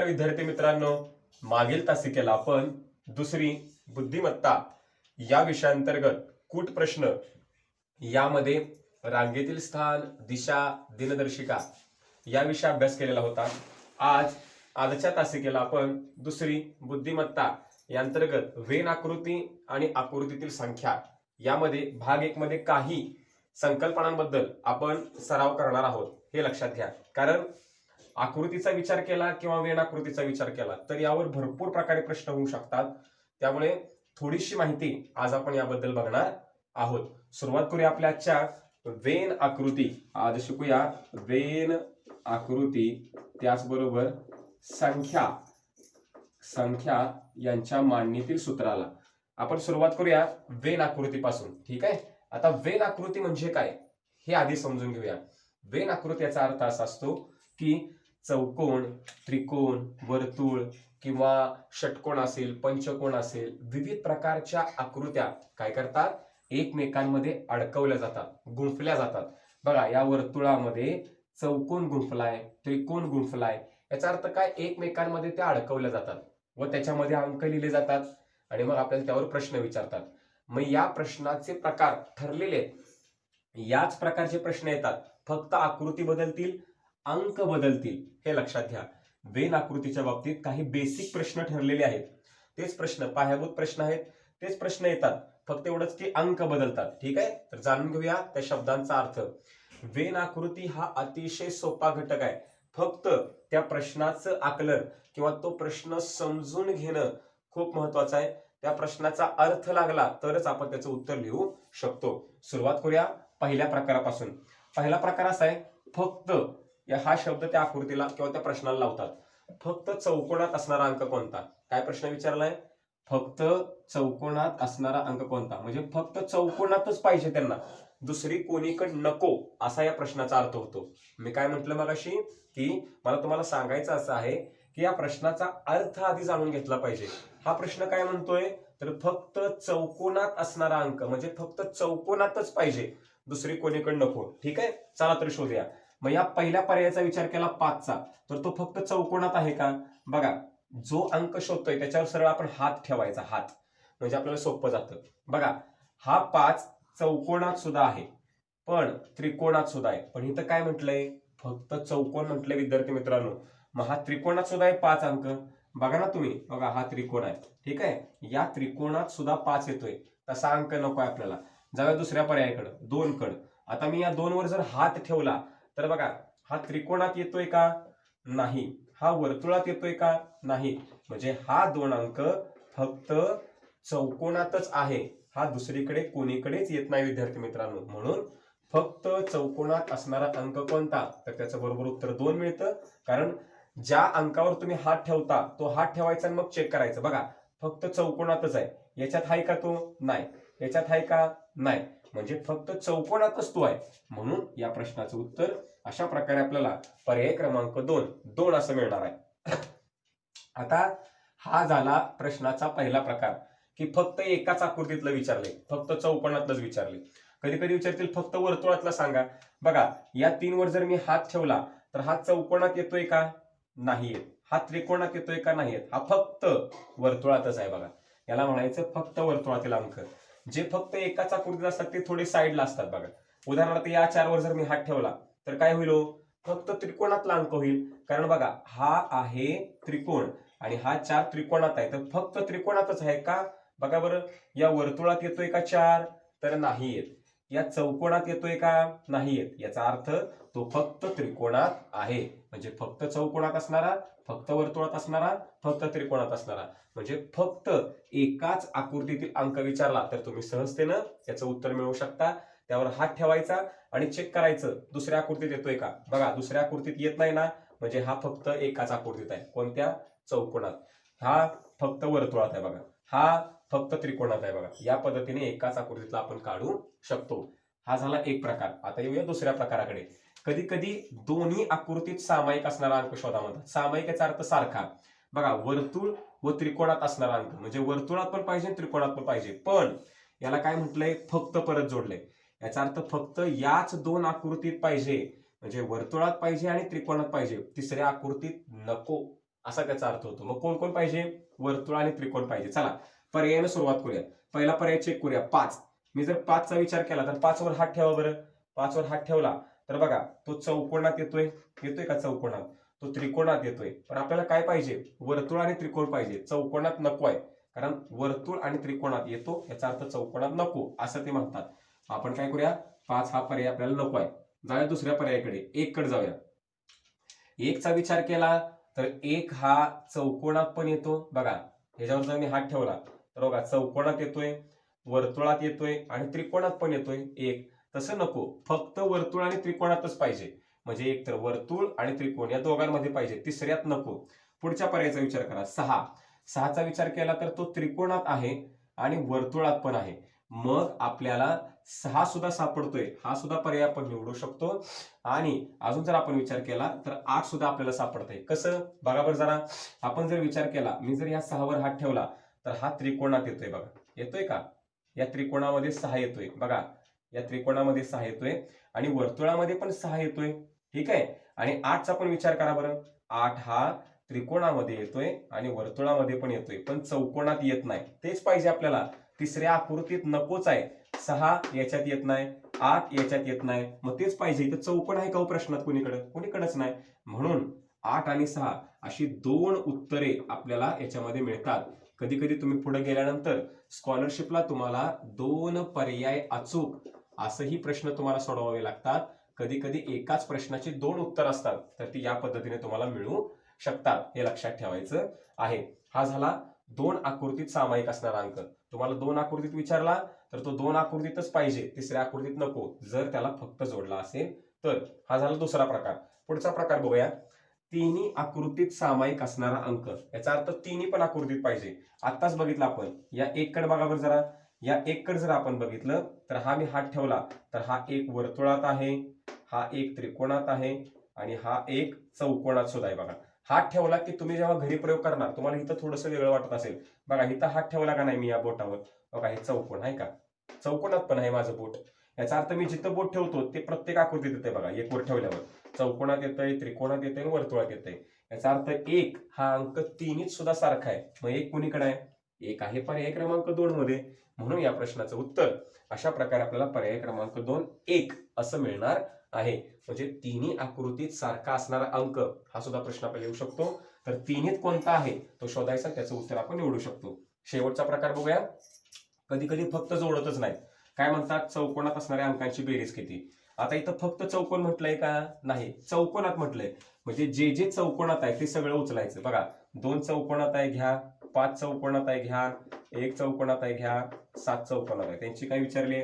नमस्कार विद्यार्थी मित्रांनो, मागील तासिकेला आपण दुसरी बुद्धिमत्ता या विषयांतर्गत कूट प्रश्न यामध्ये रांगेतील स्थान, दिशा, दिनदर्शिका या विषय अभ्यास केलेला होता। आजच्या तासिकेला आपण दुसरी बुद्धिमत्ता यांतर्गत वेन आकृती आणि आकृतीतील संख्या यामध्ये भाग 1 मध्ये काही संकल्पनांबद्दल आपण सराव करणार आहोत। हे लक्षात घ्या, कारण आकृतीचा विचार केला किंवा वेन आकृतीचा विचार केला तर यावर भरपूर प्रकारे प्रश्न होऊ शकतात। त्यामुळे थोडीशी माहिती आज आपण याबद्दल बघणार आहोत। सुरुवात करूया आपल्या आजच्या वेन आकृती। आज शिकूया वेन आकृती, त्याचबरोबर संख्या यांच्या मांडणीतील सूत्राला। आपण सुरुवात करूया वेन आकृतीपासून, ठीक आहे। आता वेन आकृती म्हणजे काय हे आधी समजून घेऊया। वेन आकृती याचा अर्थ असा असतो की चौकोन, त्रिकोण, वर्तुळ किंवा षटकोन असेल, पंचकोन असेल, विविध प्रकारच्या आकृत्या काय करतात, एकमेकांमध्ये अडकवल्या जातात, गुंफल्या जातात। बघा, या वर्तुळामध्ये चौकोन गुंफलाय, त्रिकोण गुंफलाय, याचा अर्थ काय, एकमेकांमध्ये त्या अडकवल्या जातात व त्याच्यामध्ये अंक लिहिले जातात आणि मग आपल्याला त्यावर प्रश्न विचारतात। मग या प्रश्नाचे प्रकार ठरलेले आहेत, याच प्रकारचे प्रश्न येतात, फक्त आकृती बदलतील, अंक बदलतील, हे लक्षात घ्या। वेन आकृतीच्या बाबतीत काही बेसिक प्रश्न ठरलेले आहेत, तेच प्रश्न, पायाभूत प्रश्न आहेत, तेच प्रश्न येतात, फक्त एवढंच की अंक बदलतात, ठीक आहे। तर जाणून घेऊया त्या शब्दांचा अर्थ। वेन आकृती हा अतिशय सोपा घटक आहे, फक्त त्या प्रश्नाचं आकलन किंवा तो प्रश्न समजून घेणं खूप महत्वाचं आहे। त्या प्रश्नाचा अर्थ लागला तरच आपण त्याचं उत्तर लिहू शकतो। सुरुवात करूया पहिल्या प्रकारापासून। पहिला प्रकार असा आहे, फक्त हा शब्द त्या आकृतीला किंवा त्या प्रश्नाला लावतात। फक्त चौकोनात असणारा अंक कोणता? काय प्रश्न विचारलाय? फक्त चौकोनात असणारा अंक कोणता, म्हणजे फक्त चौकोनातच पाहिजे त्यांना, दुसरी कोणीकडे नको, असा या प्रश्नाचा अर्थ होतो। मी काय म्हटलं मगाशी की मला तुम्हाला सांगायचं असं आहे की या प्रश्नाचा अर्थ आधी जाणून घेतला पाहिजे। हा प्रश्न काय म्हणतोय, तर फक्त चौकोनात असणारा अंक म्हणजे फक्त चौकोनातच पाहिजे, दुसरी कोणीकडे नको, ठीक आहे। चला तर शोधूया। मग या पहिल्या पर्यायाचा विचार केला 5चा, तर तो फक्त चौकोनात आहे का? बघा, जो अंक शोधतोय त्याच्यावर सरळ आपण हात ठेवायचा, हात, म्हणजे आपल्याला सोपं जातं। बघा, हा 5 चौकोनात सुद्धा आहे, पण त्रिकोणात सुद्धा आहे, पण इथं काय म्हटलंय, फक्त चौकोन म्हटलंय विद्यार्थी मित्रांनो। मग हा त्रिकोणात सुद्धा आहे 5 अंक, बघा ना तुम्ही, बघा हा त्रिकोण आहे, ठीक आहे, या त्रिकोणात सुद्धा 5 येतोय, तसा अंक नकोय आपल्याला। जाऊया दुसऱ्या पर्यायाकडे, 2 कडे। आता मी या 2 वर जर हात ठेवला तर बघा, हा त्रिकोणात येतोय का? नाही। हा वर्तुळात येतोय का? नाही। म्हणजे हा 2 अंक फक्त चौकोनातच आहे, हा दुसरीकडे कोणीकडेच येत नाही विद्यार्थी मित्रांनो। म्हणून फक्त चौकोनात असणारा अंक कोणता, तर त्याचं बरोबर उत्तर 2 मिळतं। कारण ज्या अंकावर तुम्ही हात ठेवता तो हात ठेवायचा आणि मग चेक करायचं। बघा, फक्त चौकोनातच आहे, याच्यात आहे का तो? नाही। याच्यात आहे का? नाही। म्हणजे फक्त चौकोनातच तो आहे, म्हणून या प्रश्नाचं उत्तर अशा प्रकारे आपल्याला पर्याय क्रमांक 2 असं मिळणार आहे। आता हा झाला प्रश्नाचा पहिला प्रकार की फक्त एकाच आकृतीतलं विचारले, फक्त चौकोनातलंच विचारले। कधी कधी विचारतील फक्त वर्तुळातला सांगा। बघा, या 3 वर जर मी हात ठेवला तर हा चौकोनात येतोय का? नाही येत। हा त्रिकोणात येतोय का? नाही येत। हा फक्त वर्तुळातच आहे। बघा, याला म्हणायचं फक्त वर्तुळातील अंक। जे फक्त एकाच आकृतीत असतात ते थोडे साईडला असतात। बघा, उदाहरणार्थ या 4 वर जर मी हात ठेवला तर काय होईल, फक्त त्रिकोणातला अंक होईल। कारण बघा, हा आहे त्रिकोण आणि हा 4 त्रिकोणात आहे, तर फक्त त्रिकोणातच आहे का? बघा बरं, या वर्तुळात येतोय का 4? तर नाही येत। या चौकोनात येतोय का? नाही येत। याचा अर्थ तो फक्त त्रिकोणात आहे, म्हणजे फक्त चौकोनात असणारा, फक्त वर्तुळात असणारा, फक्त त्रिकोणात असणारा, म्हणजे फक्त एकाच आकृतीतील अंक विचारला तर तुम्ही सहजतेनं याचं उत्तर मिळवू शकता। त्यावर हात ठेवायचा आणि चेक करायचं दुसऱ्या आकृतीत येतोय का। बघा, दुसऱ्या आकृतीत येत नाही ना, म्हणजे हा फक्त एकाच आकृतीत आहे। कोणत्या? चौकोनात। हा फक्त वर्तुळात आहे, बघा, हा फक्त त्रिकोणात आहे। बघा, या पद्धतीने एकाच आकृतीतला आपण काढू शकतो। हा झाला एक प्रकार। आता येऊया दुसऱ्या प्रकाराकडे। कधी कधी दोन्ही आकृतीत सामायिक असणारा अंक शोधा म्हणतात। सामायिक याचा अर्थ सारखा। बघा, वर्तुळ व त्रिकोणात असणारा अंक, म्हणजे वर्तुळात पण पाहिजे त्रिकोणात पण पाहिजे, पण याला काय म्हटलंय, फक्त परत जोडलंय। याचा अर्थ फक्त याच 2 आकृतीत पाहिजे, म्हणजे वर्तुळात पाहिजे आणि त्रिकोणात पाहिजे, तिसऱ्या आकृतीत नको, असा त्याचा अर्थ होतो. मग कोण कोण पाहिजे? वर्तुळ आणि त्रिकोण पाहिजे. चला पर्यायाने सुरुवात करूया. पहिला पर्याय चेक करूया, 5. मी जर 5चा विचार केला तर 5 वर हात ठेवा बरं. 5 वर हात ठेवला तर बघा तो चौकोनात येतोय का चौकोनात? तो त्रिकोणात येतोय. पण आपल्याला काय पाहिजे? वर्तुळ आणि त्रिकोण पाहिजे. चौकोनात नको आहे, कारण वर्तुळ आणि त्रिकोणात येतो याचा अर्थ चौकोनात नको असं ते म्हणतात. आपण काय करूया? 5 हा पर्याय आपल्याला नको आहे. जाऊया दुसऱ्या पर्यायाकडे, 1 कडे जाऊया. 1 चा विचार केला तर 1 हा चौकोनात पण येतो. बघा ह्याच्यावर जर मी हात ठेवला तर बघा चौकोनात येतोय, वर्तुळात येतोय आणि त्रिकोणात पण येतोय 1. तसं नको, फक्त वर्तुळ आणि त्रिकोणातच पाहिजे. म्हणजे एक तर वर्तुळ आणि त्रिकोण या दोघांमध्ये पाहिजे, तिसऱ्यात नको. पुढच्या पर्यायाचा विचार करा, 6. 6चा विचार केला तर तो त्रिकोणात आहे आणि वर्तुळात पण आहे. मग आपल्याला 6 सुद्धा सापडतोय, हा सुद्धा पर्याय आपण निवडू शकतो. आणि अजून जर आपण विचार केला तर 8 सुद्धा आपल्याला सापडतंय. कसं? बघा बरं जरा, आपण जर विचार केला, मी जर या 6 वर हात ठेवला तर हा त्रिकोणात येतोय. बघा येतोय का? या त्रिकोणामध्ये 6 येतोय. बघा या त्रिकोणामध्ये 6 येतोय आणि वर्तुळामध्ये पण 6 येतोय. ठीक आहे. आणि 8चा पण विचार करा बरं. 8 हा त्रिकोणामध्ये येतोय आणि वर्तुळामध्ये पण येतोय, पण चौकोनात येत नाही. तेच पाहिजे आपल्याला. तिसऱ्या आकृतीत नकोच आहे. 6 याच्यात येत नाही, 8 याच्यात येत नाही. मग तेच पाहिजे. इथं चौकोन आहे का हो प्रश्नात? कोणीकडेच नाही. म्हणून 8 आणि 6 अशी 2 उत्तरे आपल्याला याच्यामध्ये मिळतात. कधी कधी तुम्ही पुढे गेल्यानंतर स्कॉलरशिपला तुम्हाला 2 पर्याय अचूक असंही प्रश्न तुम्हाला सोडवावे लागतात. कधी कधी एकाच प्रश्नाची 2 उत्तर असतात, तर ती या पद्धतीने तुम्हाला मिळू शकतात. हे लक्षात ठेवायचं आहे. हा झाला 2 आकृतीत सामायिक असणारा अंक. तुम्हाला 2 आकृतीत विचारला तर तो 2 आकृतीतच पाहिजे, तिसऱ्या आकृतीत नको, जर त्याला फक्त जोडला असेल तर. हा झाला दुसरा प्रकार. पुढचा प्रकार बघूया, तिन्ही आकृतीत सामायिक असणारा अंक. याचा अर्थ तिन्ही पण आकृतीत पाहिजे. आत्ताच बघितलं आपण. या 1 कडे बघा बरं जरा. या 1 कडे जर आपण बघितलं तर हा मी हात ठेवला तर हा एक वर्तुळात आहे, हा एक त्रिकोणात आहे आणि हा एक चौकोनात सुद्धा आहे. बघा हात ठेवला की तुम्ही जेव्हा घरी प्रयोग करणार तुम्हाला इथं थोडंसं वेगळं वाटत असेल. बघा इथं हात ठेवला का नाही मी या बोटावर, बघा हे चौकोन आहे का? चौकोनात पण आहे माझं बोट. याचा अर्थ मी जिथं बोट ठेवतो ते प्रत्येक आकृतीत येते. बघा 1 वर ठेवल्यावर चौकोनात येतंय, त्रिकोणात येतंय आणि वर्तुळात येतंय. याचा अर्थ 1 हा अंक तिन्हीत सुद्धा सारखा आहे. मग 1 कुणीकडे आहे? 1 आहे पर्याय क्रमांक 2 मध्ये. म्हणून या प्रश्नाचं उत्तर अशा प्रकारे आपल्याला पर्याय क्रमांक 2 1 असं मिळणार आहे. म्हणजे तिन्ही आकृतीत सारखा असणारा अंक हा सुद्धा प्रश्न आपल्याला येऊ शकतो. तर तिन्हीत कोणता आहे तो शोधायचा, त्याचं उत्तर आपण निवडू शकतो. शेवटचा प्रकार बघूया. कधी कधी फक्त जोडतच नाही. काय म्हणतात? चौकोनात असणाऱ्या अंकांची बेरीज किती? आता इथं फक्त चौकोन म्हटलंय का? नाही, चौकोनात म्हटलंय. म्हणजे जे जे चौकोनात आहे ते सगळं उचलायचं. बघा 2 चौकोनात आहे घ्या, 5 चौकोनात आहे घ्या, 1 चौकोनात आहे घ्या, 7 चौकोनात आहे. त्यांची काय विचारली?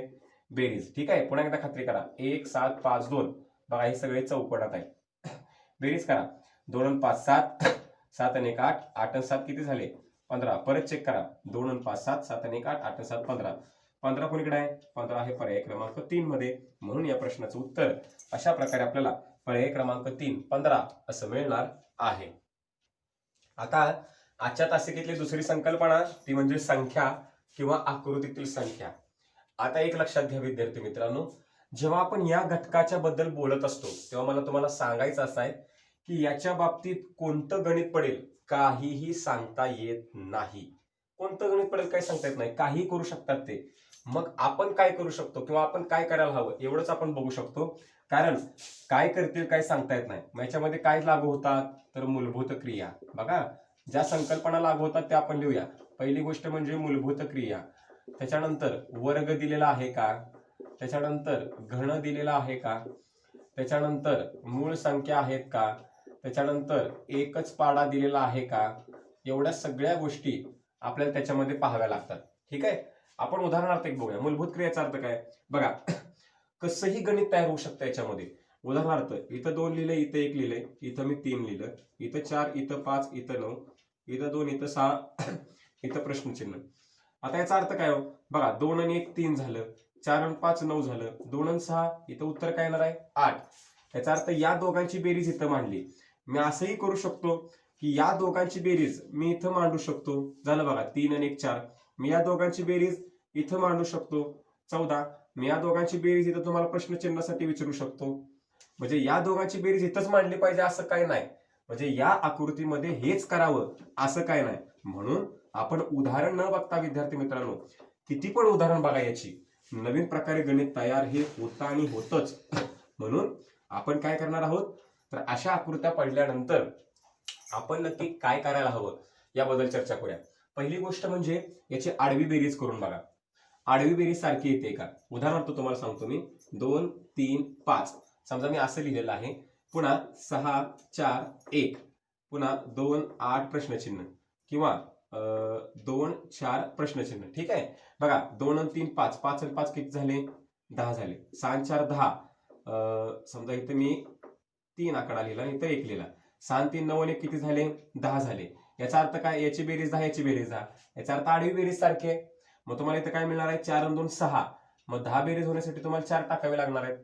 बेरीज. ठीक आहे. पुन्हा एकदा खात्री करा. 1 7 5 2. बघा हे सगळे चौकोनात आहे. बेरीज करा. 2 आणि 5 7, 7 आणि 1 8, 8 आणि 7 किती झाले? 15. परत चेक करा. 2 आणि 5 7, 7 आणि 1 8, 8 आणि 7 15. 15 कोणीकडे आहे? 15 आहे पर्याय क्रमांक 3 मध्ये. म्हणून या प्रश्नाचं उत्तर अशा प्रकारे आपल्याला पर्याय क्रमांक 3 15 असं मिळणार आहे. आता आजच्या तासिकेतली दुसरी संकल्पना ती म्हणजे संख्या किंवा आकृतीतील संख्या. आता एक लक्षात घ्या विद्यार्थी मित्रांनो, जेव्हा आपण या घटकाच्या बद्दल बोलत असतो तेव्हा मला तुम्हाला सांगायचं असं आहे की याच्या बाबतीत कोणतं गणित पडेल काहीही सांगता येत नाही. कोणतं गणित पडेल काही सांगता येत नाही. काही करू शकतात ते. मग आपण काय करू शकतो किंवा आपण काय करायला हवं एवढंच आपण बघू शकतो. कारण काय करतील काय सांगता येत नाही. मग याच्यामध्ये काय लागू होतात? तर मूलभूत क्रिया. बघा ज्या संकल्पना लागू होतात त्या आपण लिहूया. पहिली गोष्ट म्हणजे मूलभूत क्रिया. त्याच्यानंतर वर्ग दिलेला आहे का? त्याच्यानंतर घन दिलेला आहे का? त्याच्यानंतर मूळ संख्या आहेत का? त्याच्यानंतर एकच पाडा दिलेला आहे का? एवढ्या सगळ्या गोष्टी आपल्याला त्याच्यामध्ये पाहाव्या लागतात. ठीक आहे. आपण उदाहरणार्थ एक बघूया. मूलभूत क्रियेचा अर्थ काय? बघा कसंही गणित तयार होऊ शकतं याच्यामध्ये. उदाहरणार्थ इथं 2 लिहिले, इथं 1 लिहिले, इथं मी 3 लिहिलं, इथं 4, इथं 5, इथं 9, इथं 2, इथं 6, इथं प्रश्नचिन्ह. आता याचा अर्थ काय हो? बघा 2 आणि 1 3 झालं, 4 आणि 5 9 झालं, 2 आणि 6 इथं उत्तर काय येणार आहे? 8. याचा अर्थ या दोघांची बेरीज इथं मांडली. मी असंही करू शकतो की या दोघांची बेरीज मी इथं मांडू शकतो. झालं बघा 3 आणि 1 4. मी या दोघांची बेरीज इथं मांडू शकतो 14. मी या दोघांची बेरीज इथं तुम्हाला प्रश्नचिन्हासाठी विचारू शकतो. म्हणजे या दोघांची बेरीज इथंच मांडली पाहिजे असं काही नाही. म्हणजे या आकृतीमध्ये हेच करावं असं काय नाही. म्हणून आपण उदाहरण न बघता विद्यार्थी मित्रांनो, किती पण उदाहरण बघा याची, नवीन प्रकारे गणित तयार हे होतं आणि होतच. म्हणून आपण काय करणार आहोत, तर अशा आकृत्या पडल्यानंतर आपण नक्की काय करायला हवं याबद्दल चर्चा करूया. पहिली गोष्ट म्हणजे याची आडवी बेरीज करून बघा. आडवी बेरीज सारखी येते का? उदाहरणार्थ तुम्हाला सांगतो मी, 2 3 5 समजा मी असं लिहिलेलं आहे, पुन्हा 6 4 1, पुन्हा 2 8 प्रश्नचिन्ह, किंवा 2 4 प्रश्नचिन्ह. ठीक आहे, बघा 2 आणि 3 5, 5 आणि 5 किती झाले? 10 झाले. 6 आणि 4 10. समजा इथे मी 3 आकडा लिहिला आणि इथं 1 लिहिला. 6 आणि 3 9 आणि 1 किती झाले? 10 झाले. याचा अर्थ काय? याची बेरीज 10, याची बेरीज 10. याचा अर्थ आडवी बेरीज सारखी आहे. मग तुम्हाला इथं काय मिळणार आहे? 4 आणि 2 6. मग 10 बेरीज होण्यासाठी तुम्हाला 4 टाकावे लागणार आहेत.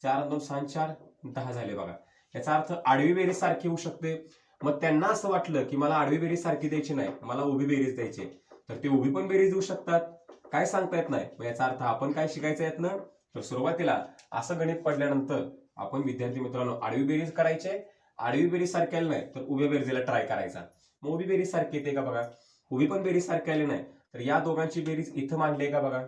4 आणि 2 6 आणि 4 10 झाले बघा. याचा अर्थ आडवी बेरीज सारखी होऊ शकते. मग त्यांना असं वाटलं की मला आडवी बेरीज सारखी द्यायची नाही, मला उभी बेरीज द्यायची, तर ते उभी पण बेरीज देऊ शकतात. काय सांगता येत नाही. मग याचा अर्थ आपण काय शिकायचं आहेत ना, तर सुरुवातीला असं गणित पडल्यानंतर आपण विद्यार्थी मित्रांनो आडवी बेरीज करायचे. आडवी बेरीज सारखी आली नाही तर उभ्या बेरीजला ट्राय करायचा. मग उभी बेरीज सारखी येते का बघा? उभी पण बेरीज सारखी आली नाही तर या दोघांची बेरीज इथं मांडली का बघा?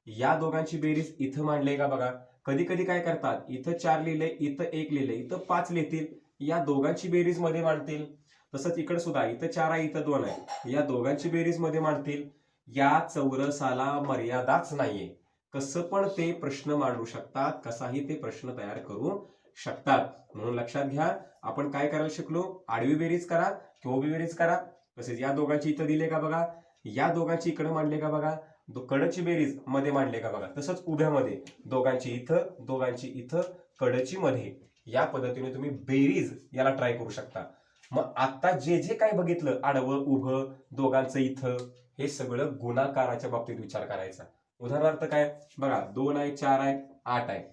या दोघांची बेरीज इथं मांडली का बघा? कधी कधी काय करतात, इथं 4 लिहिले, इथं 1 लिहिले, इथं 5 लिहितील, या दोघांची बेरीज मध्ये मांडतील. तसंच इकडे सुद्धा इथं 4 आहे, इथं 2 आहे, या दोघांची बेरीज मध्ये मांडतील. या चौरसाला मर्यादाच नाहीये. कसं पण ते प्रश्न मांडू शकतात, कसाही ते प्रश्न तयार करू शकतात. म्हणून लक्षात घ्या, आपण काय करायला शिकलो? आडवी बेरीज करा किंवा उभी बेरीज करा. तसेच या दोघांची इथं दिले का बघा? या दोघांची इकडे मांडले का बघा? कडची बेरीज मध्ये मांडले का बघा? तसंच उभ्यामध्ये दोघांची इथं, दोघांची इथं, कडची मध्ये, या पद्धतीने तुम्ही बेरीज याला ट्राय करू शकता. मग आता जे जे काय बघितलं, आडवं उभं, दोघांचं इथं, हे सगळं गुणाकाराच्या बाबतीत विचार करायचा. उदाहरणार्थ काय बघा, 2 आहे 4 आहे 8 आहे,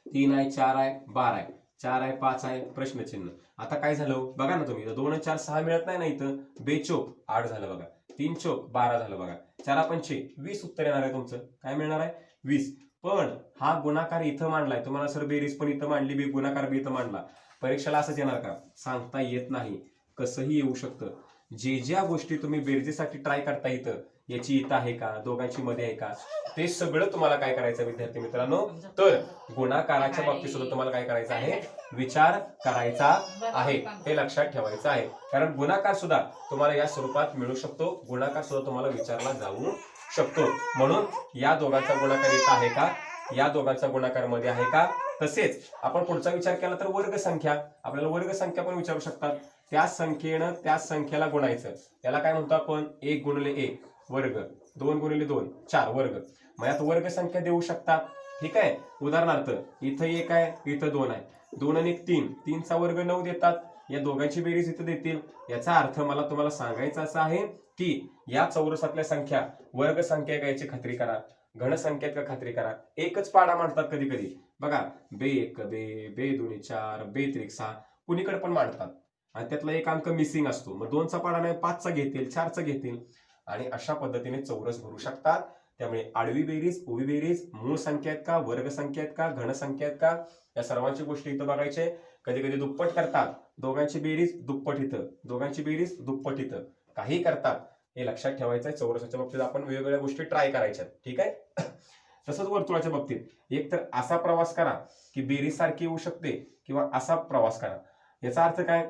3 आहे 4 आहे 12 आहे, 4 आहे 5 आहे प्रश्नचिन्ह. आता काय झालं बघा ना तुम्ही, 2 4 6 मिळत नाही ना इथं, 2 चोक 8 झालं बघा, 3 चोक 12 झालं बघा, 4 पंचे 20 उत्तर येणार आहे तुमचं. काय मिळणार आहे? 20. पण हा गुणाकार इथं मांडलाय, तुम्हाला सर बेरीज पण इथं मांडली, गुणाकार बी इथं मांडला, परीक्षेला असंच येणार का? सांगता येत नाही, कसंही येऊ शकतं. जे ज्या गोष्टी तुम्ही बेरजेसाठी ट्राय करता इथं, याची इथं आहे का, दोघांची मध्ये आहे का, ते सगळं तुम्हाला काय करायचं विद्यार्थी मित्रांनो, तर गुणाकाराच्या बाबतीत सुद्धा तुम्हाला काय करायचं आहे? विचार करायचा आहे. हे लक्षात ठेवायचं आहे. कारण गुणाकार सुद्धा तुम्हाला या स्वरूपात मिळू शकतो, गुणाकार सुद्धा तुम्हाला विचारला जाऊ शकतो. म्हणून या दोघांचा गुणाकार इथं आहे का, या दोघांचा गुणाकार मध्ये आहे का. तसेच आपण पुढचा विचार केला तर वर्ग संख्या, आपल्याला वर्ग संख्या पण विचारू शकतात. त्या संख्येनं त्या संख्येला गुणायचं, त्याला काय म्हणतो आपण? 1 गुणिले 1 वर्ग, 2 गुणिले 2 4 वर्ग. मग यात वर्ग संख्या देऊ शकतात. ठीक आहे, उदाहरणार्थ इथं 1 आहे, इथं 2 आहे, 2 आणि 1 3, 3 चा वर्ग 9 देतात. या दोघांची बेरीज इथं देतील. याचा अर्थ मला तुम्हाला सांगायचं असं आहे की या चौरसातल्या संख्या वर्ग संख्या याची खात्री करा, घन संख्येत का खात्री करा. एकच पाडा मांडतात कधी कधी बघा, बे 1 बे, बे 2 4, बे 3 6, कुणीकडे पण मांडतात आणि त्यातला एक अंक मिसिंग असतो. मग 2चा पाडा नाही, 5चा घेतील, 4चा घेतील आणि अशा पद्धतीने चौरस भरू शकतात. त्यामुळे आडवी बेरीज, उभी बेरीज, मूळ संख्या आहेत का, वर्ग संख्या आहेत का, घन संख्या आहेत का, या सर्वांची गोष्टी इथं बघायचे. कधी कधी दुप्पट करतात, दोघांची बेरीज दुप्पट इथं, दोघांची बेरीज दुप्पट इथं, काही करतात. हे लक्षात ठेवायचं आहे. चौरसाच्या बाबतीत आपण वेगवेगळ्या गोष्टी ट्राय करायच्या. ठीक आहे. तसंच वर्तुळाच्या बाबतीत एक तर असा प्रवास करा की बेरीज सारखी येऊ शकते, किंवा असा प्रवास करा. याचा अर्थ काय?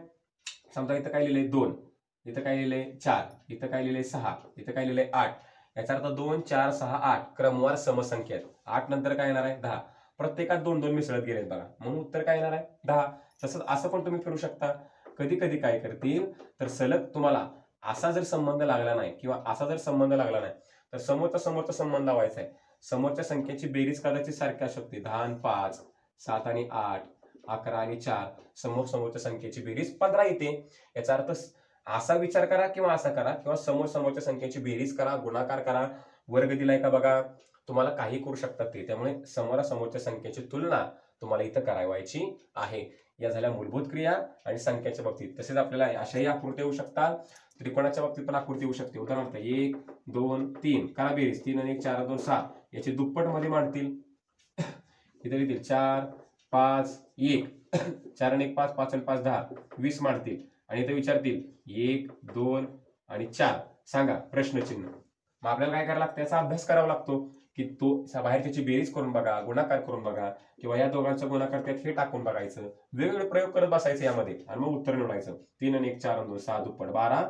समजा इथं काय लिहिलंय 2, इथं काय लिहिलंय 4, इथं काय लिहिलंय 6, इथं काय लिहिलंय 8. याचा अर्थ 2 4 6 8 क्रमवार समसंख्या आहेत. 8 नंतर काय येणार आहे? 10. प्रत्येकात 2 2 मिसळत गेलेत बघा, म्हणून उत्तर काय येणार आहे? 10. तसंच असं पण तुम्ही करू शकता. कधी कधी काय करतील, तर सलग तुम्हाला असा जर संबंध लागला नाही किंवा असा जर संबंध लागला नाही, तर समोरचा संबंध लावायचा आहे. समोरच्या संख्येची बेरीज कदाचित सारखी असू शकते, 10 आणि 5, 7 आणि 8, 11 आणि 4, समोरच्या संख्येची बेरीज 15 येते. याचा अर्थ असा विचार करा किंवा असा करा, किंवा समोरच्या संख्येची बेरीज करा, गुणाकार करा, वर्ग दिलाय का बघा, तुम्हाला काही करू शकतात ते. त्यामुळे समोरच्या संख्येची तुलना तुम्हाला इथं करावायची आहे. या झाल्या मूलभूत क्रिया आणि संख्याच्या बाबतीत. तसेच आपल्याला अशाही आकृत्या येऊ शकतात, त्रिकोणाच्या बाबतीत पण आकृती येऊ शकते. उदाहरणार्थ 1 2 3 करा बेरीज, 3 आणि 1 4 2 6, याची दुप्पट मध्ये मांडतील. इथे लिहितील 4 5 1, 4 आणि 1 5, 5 आणि 5 10, 20 मांडतील आणि ते विचारतील 1 2 आणि 4 सांगा प्रश्नचिन्ह. मग आपल्याला काय करायला लागतं, याचा अभ्यास करावा लागतो की तो बाहेर त्याची बेरीज करून बघा, गुणाकार करून बघा, किंवा या दोघांचा गुणाकार त्यात हे टाकून बघायचं, वेगवेगळे प्रयोग करत बसायचे यामध्ये आणि मग उत्तर निवडायचं. 3 आणि 1 4 आणि 2 6 दुप्पट 12,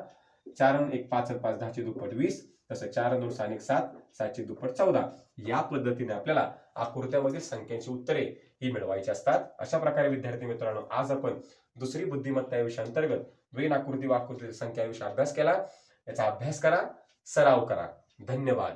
4 आणि 1 5 आणि 5 10 ची दुप्पट 20, तसं 4 आणि 2 6 आणि 1 7, 7 ची दुप्पट 14. या पद्धतीने आपल्याला आकृत्यामधील संख्यांची उत्तरे ही मिळवायची असतात. अशा प्रकारे विद्यार्थी मित्रांनो, आज आपण दुसरी बुद्धिमत्ता या विषयाअंतर्गत वेन आकृती व आकृती संख्या विषयी अभ्यास केला. याचा अभ्यास करा, सराव करा. धन्यवाद.